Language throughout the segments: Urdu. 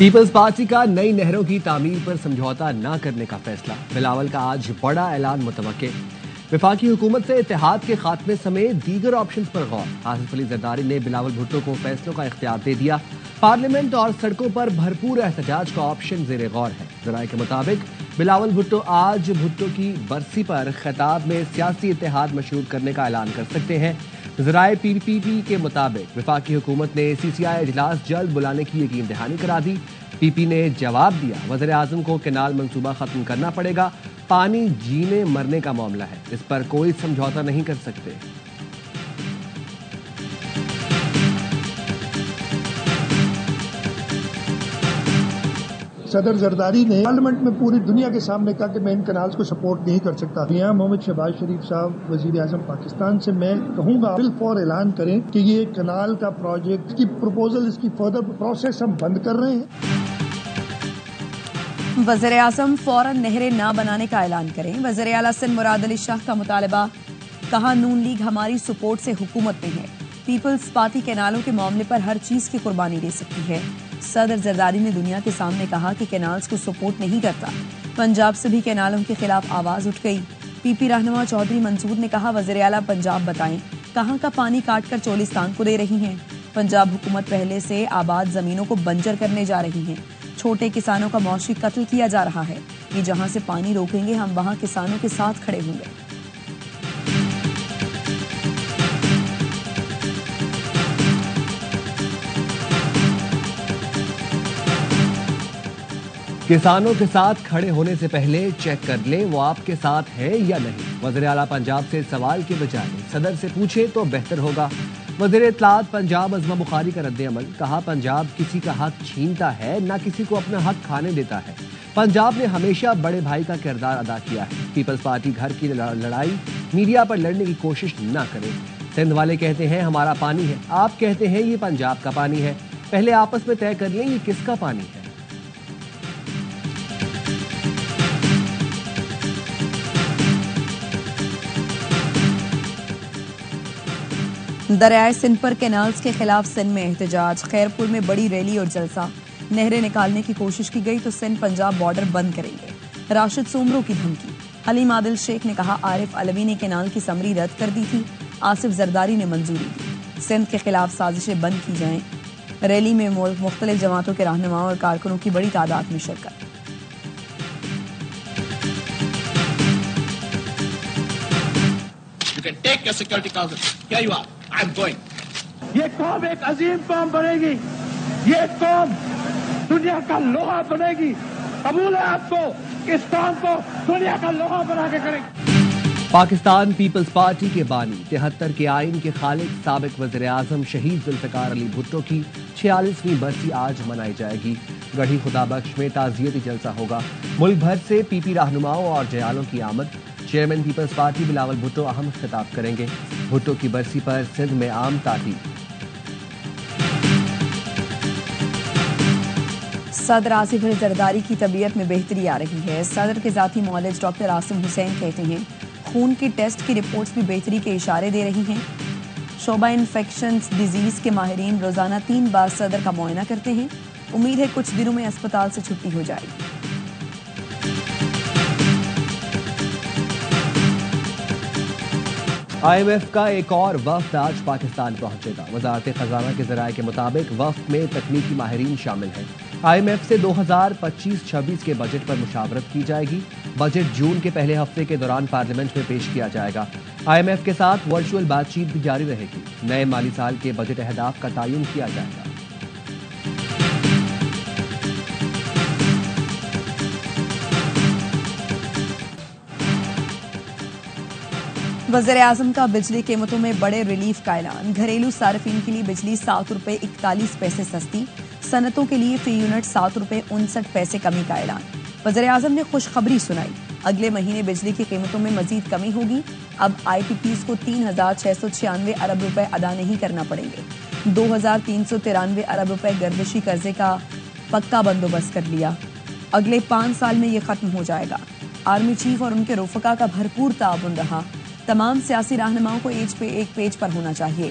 پیپلز پارٹی کا نئی نہروں کی تعمیر پر سمجھوتا نہ کرنے کا فیصلہ، بلاول کا آج بڑا اعلان متوقع۔ وفاقی حکومت سے اتحاد کے خاتمے سمیت دیگر آپشنز پر غور، آصف علی زرداری نے بلاول بھٹو کو فیصلوں کا اختیار دے دیا۔ پارلیمنٹ اور سڑکوں پر بھرپور احتجاج کا آپشن زیر غور ہے۔ ذرائع کے مطابق بلاول بھٹو آج بھٹو کی برسی پر خطاب میں سیاسی اتحاد مشروط کرنے کا اعلان کر سکتے ہیں۔ ذرائع پی پی پی کے مطابق وفاقی حکومت نے سی سی آئی اجلاس جلد بلانے کی یقین دہانی کرا دی۔ پی پی نے جواب دیا، وزیر اعظم کو کینال منصوبہ ختم کرنا پڑے گا، پانی جینے مرنے کا معاملہ ہے، اس پر کوئی سمجھوتا نہیں کر سکتے۔ صدر زرداری نے پارلیمنٹ میں پوری دنیا کے سامنے کہا کہ میں ان کنالز کو سپورٹ نہیں کر سکتا۔ میاں محمد شہباز شریف صاحب وزیر اعظم پاکستان سے میں کہوں گا بالفور اعلان کریں کہ یہ کنال کا پروجیکٹ کی پروپوزل، اس کی فردر پروسیس ہم بند کر رہے ہیں۔ وزیر اعظم فوراً نہریں نہ بنانے کا اعلان کریں۔ وزیر اعلیٰ سندھ مراد علی شاہ کا مطالبہ، کہا نون لیگ ہماری سپورٹ سے حکومت میں ہے، پیپلز پارٹی کینالوں کے معاملے پر ہر چیز کی قربانی دے سکتی ہے۔ صدر زرداری نے دنیا کے سامنے کہا کہ کینالز کو سپورٹ نہیں کرتا۔ پنجاب سے بھی کینالوں کے خلاف آواز اٹھ گئی۔ پی پی رہنما چودھری منصور نے کہا وزیر اعلیٰ پنجاب بتائیں کہاں کا پانی کاٹ کر چولستان کو دے رہی ہیں۔ پنجاب حکومت پہلے سے آباد زمینوں کو بنجر کرنے جا رہی ہیں۔ چھوٹے کسانوں کا معاشی قتل کیا جا رہا ہے۔ یہ جہاں سے پانی روکیں گے ہم وہاں کسانوں کے ساتھ کھڑے ہوں گے۔ کسانوں کے ساتھ کھڑے ہونے سے پہلے چیک کر لیں وہ آپ کے ساتھ ہے یا نہیں۔ وزیر اعلیٰ پنجاب سے سوال کے بجائے صدر سے پوچھے تو بہتر ہوگا۔ وزیر اطلاعات پنجاب عظمہ بخاری کا رد عمل، کہا پنجاب کسی کا حق چھینتا ہے نہ کسی کو اپنا حق کھانے دیتا ہے۔ پنجاب نے ہمیشہ بڑے بھائی کا کردار ادا کیا ہے۔ پیپلز پارٹی گھر کی لڑائی میڈیا پر لڑنے کی کوشش نہ کرے۔ سندھ والے کہتے ہیں ہمارا پانی ہے، آپ کہتے ہیں یہ پنجاب کا پانی ہے، پہلے آپس میں طے کر لیں یہ کس کا پانی ہے۔ دریائے سندھ پر کینالز کے خلاف سندھ میں احتجاج، خیرپور میں بڑی ریلی اور جلسہ، نہریں نکالنے کی کوشش کی گئی تو سندھ پنجاب بارڈر بند کریں گے، راشد سومرو کی دھمکی۔ حلیم عادل شیخ نے کہا عارف علوی نے کینال کی سمری رد کر دی تھی، آصف زرداری نے منظوری دی، سندھ کے خلاف سازشیں بند کی جائیں۔ ریلی میں مختلف جماعتوں کے رہنماؤں اور کارکنوں کی بڑی تعداد میں شرکت۔ یہ قوم ایک عظیم قوم بنے گی، یہ قوم دنیا کا لوہا بنے گی۔ قبول ہے آپ کو اس قوم کو دنیا کا لوہا بنا کے کریں گے۔ پاکستان پیپلز پارٹی کے بانی، 73 کے آئین کے خالق سابق وزیر اعظم شہید ذوالفقار علی بھٹو کی 46ویں برسی آج منائی جائے گی۔ گڑھی خدا بخش میں تعزیتی جلسہ ہوگا۔ ملک بھر سے پی پی رہنماؤں اور جیالوں کی آمد۔ Chairman Peoples Party Bilawal Bhutto اہم خطاب کریں گے۔ بھٹو کی برسی پر سندھ میں عام تعطیل۔ صدر آصف علی زرداری کی طبیعت میں بہتری آ رہی ہے۔ صدر کے ذاتی معالج ڈاکٹر عاصم حسین کہتے ہیں خون کی ٹیسٹ کی رپورٹس بھی بہتری کے اشارے دے رہی ہیں۔ شعبہ انفیکشنز ڈیزیز کے ماہرین روزانہ 3 بار صدر کا معائنہ کرتے ہیں۔ امید ہے کچھ دنوں میں اسپتال سے چھٹی ہو جائے گی۔ آئی ایم ایف کا ایک اور وفد آج پاکستان پہنچے گا۔ وزارت خزانہ کے ذرائع کے مطابق وفد میں تکنیکی ماہرین شامل ہیں۔ آئی ایم ایف سے 2025-26 کے بجٹ پر مشاورت کی جائے گی۔ بجٹ جون کے پہلے ہفتے کے دوران پارلیمنٹ میں پیش کیا جائے گا۔ آئی ایم ایف کے ساتھ ورچوئل بات چیت بھی جاری رہے گی۔ نئے مالی سال کے بجٹ اہداف کا تعین کیا جائے گا۔ وزیر اعظم کا بجلی قیمتوں میں بڑے ریلیف کا اعلان، گھریلو صارفین کے لیے بجلی 7 روپے 41 پیسے سستی، صنعتوں کے لیے فی یونٹ 7 روپے 59 پیسے کمی کا اعلان۔ وزیر اعظم نے خوشخبری سنائی، اگلے مہینے بجلی کی قیمتوں میں مزید کمی ہوگی۔ اب آئی پی پیز کو 3696 ارب روپے ادا نہیں کرنا پڑیں گے۔ 2393 ارب روپے گردشی قرضے کا پکا بندوبست کر لیا۔ اگلے 5 سال میں یہ ختم ہو جائے گا۔ آرمی چیف اور ان کے رفقا کا بھرپور تعاون رہا۔ تمام سیاسی رہنماؤں کو ایک پیج پر ہونا چاہیے۔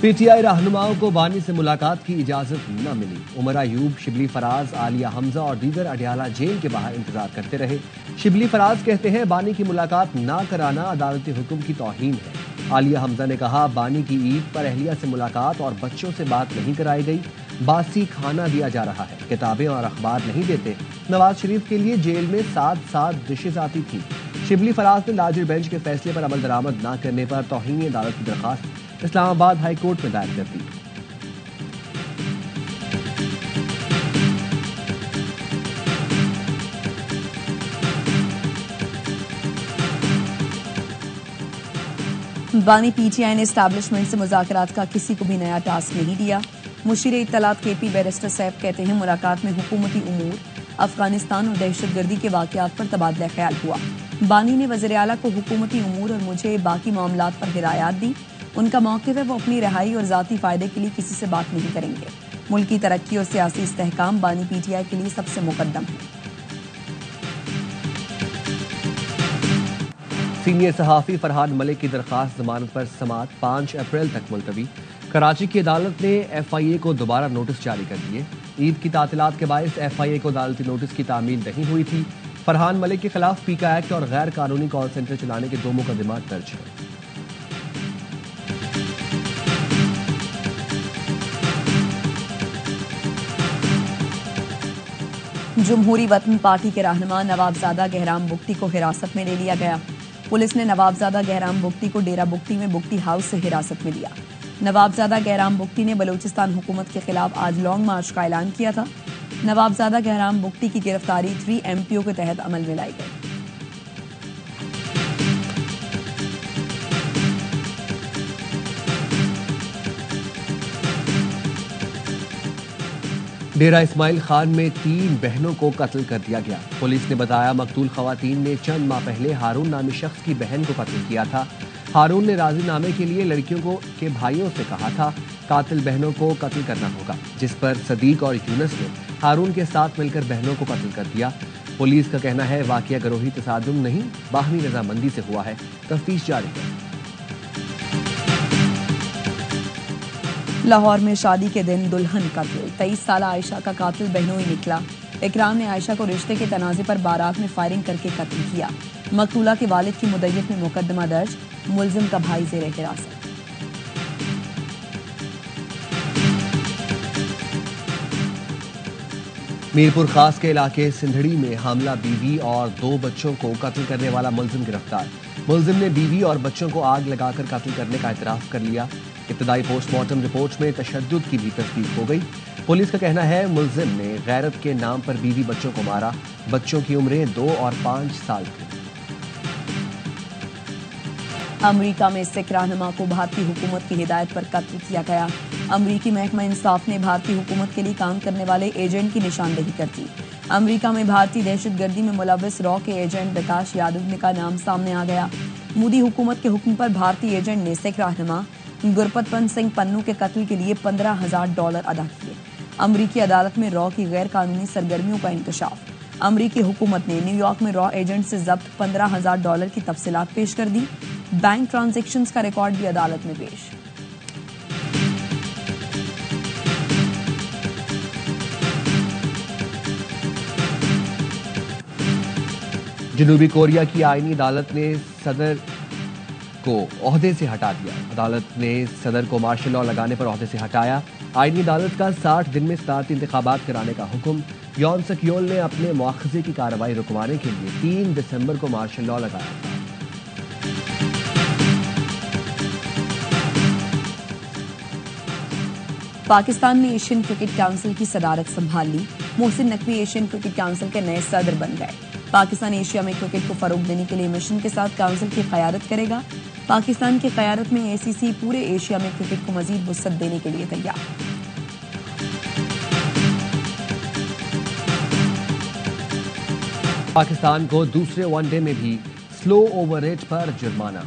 پی ٹی آئی رہنماؤں کو بانی سے ملاقات کی اجازت نہ ملی. عمر ایوب، شبلی فراز، عالیہ حمزہ اور دیگر اڈیالہ جیل کے باہر انتظار کرتے رہے. شبلی فراز کہتے ہیں بانی کی ملاقات نہ کرانا عدالتی حکم کی توہین ہے. عالیہ حمزہ نے کہا بانی کی عید پر اہلیہ سے ملاقات اور بچوں سے بات نہیں کرائی گئی. باسی کھانا دیا جا رہا ہے، کتابیں اور اخبار نہیں دیتے. نواز شریف کے لیے جیل میں 7 ڈشز آتی تھی. شبلی فراز نے لارجر بینچ کے فیصلے پر عمل درآمد نہ کرنے پر توہین عدالت کی درخواست اسلام آباد ہائی کورٹ میں دائر کر دی. بانی پی ٹی آئی نے اسٹیبلشمنٹ سے مذاکرات کا کسی کو بھی نیا ٹاسک نہیں دیا. مشیر اطلاعات کے پی بیرسٹر سیف کہتے ہیں ملاقات میں حکومتی امور، افغانستان اور دہشت گردی کے واقعات پر تبادلہ خیال ہوا. بانی نے وزیر اعلیٰ کو حکومتی امور اور مجھے باقی معاملات پر ہدایات دی. ان کا موقف ہے وہ اپنی رہائی اور ذاتی فائدے کے لیے کسی سے بات نہیں کریں گے. ملک کی ترقی اور سیاسی استحکام بانی پی ٹی آئی کے لیے سب سے مقدم ہے. سینئر صحافی فرحان ملک کی درخواست ضمانت پر سماعت 5 اپریل تک ملتوی. کراچی کی عدالت نے ایف آئی اے کو دوبارہ نوٹس جاری کر دیے. عید کی تعطیلات کے باعث ایف آئی اے کو عدالتی نوٹس کی تعمیل نہیں ہوئی تھی. فرحان ملک کے خلاف پیکا ایکٹ اور غیر قانونی کال سینٹر چلانے کے 2 مقدمات درج ہیں. جمہوری وطن پارٹی کے رہنما نوابزادہ گہرام بگٹی کو حراست میں لے لیا گیا. پولیس نے نوابزادہ گہرام بگٹی کو ڈیرہ بگٹی میں بگٹی ہاؤس سے حراست میں لیا. نوابزادہ گہرام بگٹی نے بلوچستان حکومت کے خلاف آج لانگ مارچ کا اعلان کیا تھا. نوابزادہ گہرام بگٹی کی گرفتاری 3 MPO کے تحت عمل میں لائی گئی. ڈیرہ اسماعیل خان میں 3 بہنوں کو قتل کر دیا گیا. پولیس نے بتایا مقتول خواتین نے چند ماہ پہلے ہارون نامی شخص کی بہن کو قتل کیا تھا. ہارون نے راضی نامے کے لیے لڑکیوں کے بھائیوں سے کہا تھا قاتل بہنوں کو قتل کرنا ہوگا، جس پر صدیق اور یونس نے ہارون کے ساتھ مل کر بہنوں کو قتل کر دیا. پولیس کا کہنا ہے واقعہ گروہی تصادم نہیں، باہمی رضامندی سے ہوا ہے. تفتیش جاری ہے. لاہور میں شادی کے دن دلہن قتل. 23 سالہ عائشہ کا قاتل بہنوئی نکلا. اکرام نے عائشہ کو رشتے کے تنازع پر بارات میں فائرنگ کر کے قتل کیا. مقتولہ کے والد کی مدعیت میں مقدمہ درج، ملزم کا بھائی زیر حراست. میرپور خاص کے علاقے سندھڑی میں حاملہ بیوی اور 2 بچوں کو قتل کرنے والا ملزم گرفتار. ملزم نے بیوی اور بچوں کو آگ لگا کر قتل کرنے کا اعتراف کر لیا. ابتدائی پوسٹ مارٹم رپورٹ میں تشدد کی بھی تصدیق ہو گئی. پولیس کا کہنا ہے ملزم نے غیرت کے نام پر بیوی بچوں کو مارا. بچوں کی عمریں 2 اور 5 سال تھیں. امریکہ میں سکھ رہنما کو بھارتی حکومت کی ہدایت پر قتل کیا گیا. امریکی محکمہ انصاف نے بھارتی حکومت کے لیے کام کرنے والے ایجنٹ کی نشاندہی کر دی. امریکہ میں بھارتی دہشت گردی میں ملوث را کے ایجنٹ وکاش یادو کا نام سامنے آ گیا. مودی حکومت کے حکم پر بھارتی ایجنٹ نے سکھ رہنما گرپت پنت سنگھ پنو کے قتل کے لیے $15,000 ادا کیے. امریکی عدالت میں را کی غیر قانونی سرگرمیوں کا انکشاف. امریکی حکومت نے نیو یارک میں را ایجنٹ سے ضبط $15,000 کی تفصیلات پیش کر دی. بینک ٹرانزیکشنز کا ریکارڈ بھی عدالت میں پیش. جنوبی کوریا کی آئینی عدالت نے صدر کو عہدے سے ہٹا دیا. عدالت نے صدر کو مارشل لاء لگانے پر عہدے سے ہٹایا. آئینی عدالت کا 60 دن میں صدارتی انتخابات کرانے کا حکم. یون سک یول نے اپنے مواخذے کی کارروائی رکوانے کے لیے 3 دسمبر کو مارشل لاء لگایا تھا. پاکستان نے ایشین کرکٹ کونسل کی صدارت سنبھال لی. Mohsin Naqvi Asian cricket council کے نئے صدر بن گئے. پاکستان ایشیا میں کرکٹ کو فروغ دینے کے لیے مشن کے ساتھ کونسل کی قیادت کرے گا. پاکستان کی قیادت میں ACC پورے ایشیا میں کرکٹ کو مزید وسعت دینے کے لیے تیار. پاکستان کو دوسرے ون ڈے میں بھی سلو اوور ریٹ پر جرمانہ.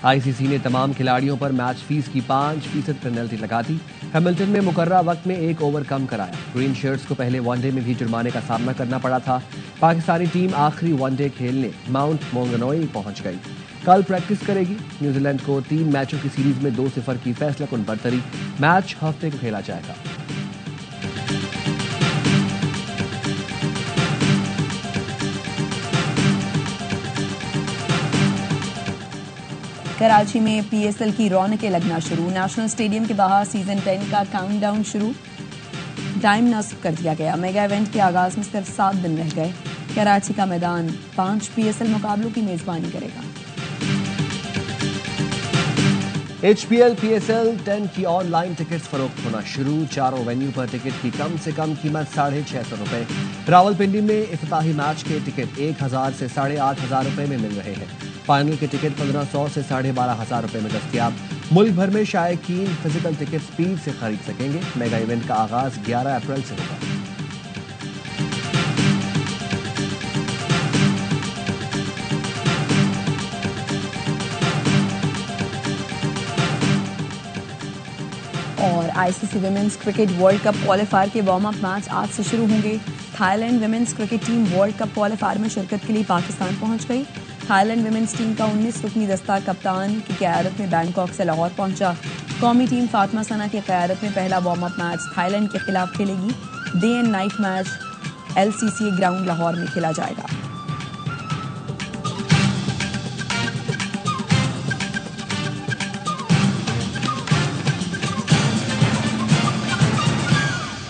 ICC نے تمام کھلاڑیوں پر میچ فیس کی 5% پینلٹی لگا دی. ہیملٹن میں مقررہ وقت میں 1 اوور کم کرایا. گرین شرٹس کو پہلے ون ڈے میں بھی جرمانے کا سامنا کرنا پڑا تھا. پاکستانی ٹیم آخری ون ڈے کھیلنے ماؤنٹ مونگنوئی پہنچ گئی. کل پریکٹس کرے گی. نیوزی لینڈ کو 3 میچوں کی سیریز میں 2-0 کی فیصلہ کن برتری. میچ ہفتے کو کھیلا جائے گا. کراچی میں پی ایس ایل کی رونقیں لگنا شروع. نیشنل اسٹیڈیم کے باہر سیزن 10 کا کاؤنٹ ڈاؤن شروع. ٹائم نصب کر دیا گیا. میگا ایونٹ کے آغاز میں صرف 7 دن رہ گئے. کراچی کا میدان 5 پی ایس ایل مقابلوں کی میزبانی کرے گا. H P L P S L 10 کی آن لائن ٹکٹس فروخت ہونا شروع. چاروں وینیو پر ٹکٹ کی کم سے کم قیمت 650 روپے. راولپنڈی میں افتتاحی میچ کے ٹکٹ 1000 سے 8500 روپے میں مل رہے ہیں. فائنل کے ٹکٹ 1500 سے 12500 روپے میں دستیاب. ملک بھر میں شائقین فزیکل ٹکٹ سپیڈ سے خرید سکیں گے. میگا ایونٹ کا آغاز 11 اپریل سے ہوگا. اور I C C women's cricket world cup qualifier کے وارم اپ میچ آج سے شروع ہوں گے. تھائی لینڈ women's cricket team world cup qualifier میں شرکت کے لیے پاکستان پہنچ گئی. تھائی لینڈ ویمنز ٹیم کا 19 رکنی دستہ کپتان کی قیادت میں بینکاک سے لاہور پہنچا. قومی ٹیم فاطمہ ثنا کی قیادت میں پہلا warm up match Thailand کے خلاف کھیلے گی. Day and night match LCCA ground Lahore میں کھیلا جائے گا.